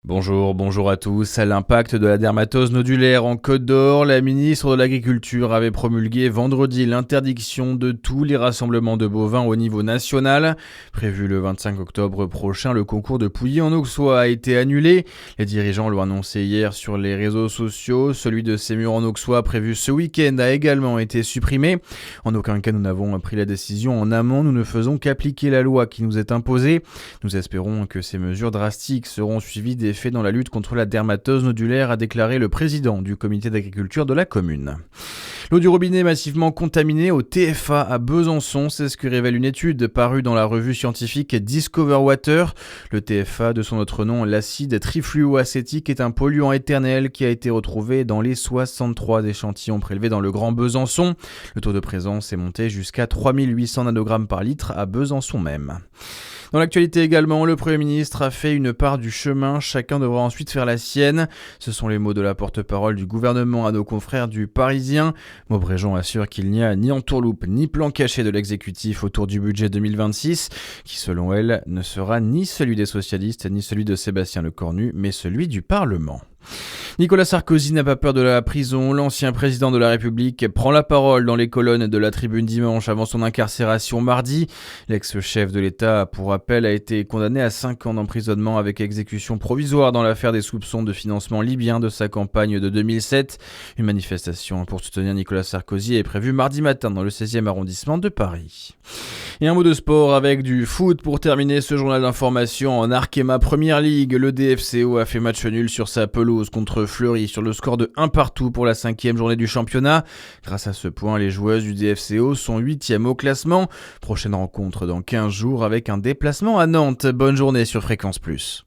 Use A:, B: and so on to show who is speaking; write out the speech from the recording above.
A: Bonjour à tous. À l'impact de la dermatose nodulaire en Côte d'Or, la ministre de l'Agriculture avait promulgué vendredi l'interdiction de tous les rassemblements de bovins au niveau national. Prévu le 25 octobre prochain, le concours de Pouilly en Auxois a été annulé. Les dirigeants l'ont annoncé hier sur les réseaux sociaux. Celui de Sémur en Auxois, prévu ce week-end, a également été supprimé. En aucun cas nous n'avons pris la décision en amont. Nous ne faisons qu'appliquer la loi qui nous est imposée. Nous espérons que ces mesures drastiques seront suivies d'effets dans la lutte contre la dermatose nodulaire, a déclaré le président du comité d'agriculture de la commune. L'eau du robinet massivement contaminée au TFA à Besançon, c'est ce que révèle une étude parue dans la revue scientifique Discover Water. Le TFA, de son autre nom, l'acide trifluoacétique, est un polluant éternel qui a été retrouvé dans les 63 échantillons prélevés dans le Grand Besançon. Le taux de présence est monté jusqu'à 3800 nanogrammes par litre à Besançon même. Dans l'actualité également, le Premier ministre a fait une part du chemin, chacun devra ensuite faire la sienne. Ce sont les mots de la porte-parole du gouvernement à nos confrères du Parisien. Maubrégeon assure qu'il n'y a ni entourloupe ni plan caché de l'exécutif autour du budget 2026, qui selon elle ne sera ni celui des socialistes ni celui de Sébastien Lecornu, mais celui du Parlement. Nicolas Sarkozy n'a pas peur de la prison. L'ancien président de la République prend la parole dans les colonnes de la Tribune dimanche avant son incarcération mardi. L'ex-chef de l'État, pour rappel, a été condamné à 5 ans d'emprisonnement avec exécution provisoire dans l'affaire des soupçons de financement libyen de sa campagne de 2007. Une manifestation pour soutenir Nicolas Sarkozy est prévue mardi matin dans le 16e arrondissement de Paris. Et un mot de sport avec du foot pour terminer ce journal d'information. En Arkema Première League, le DFCO a fait match nul sur sa pelouse contre Fleury sur le score de 1-1 pour la 5e journée du championnat. Grâce à ce point, les joueuses du DFCO sont 8e au classement. Prochaine rencontre dans 15 jours avec un déplacement à Nantes. Bonne journée sur Fréquence Plus.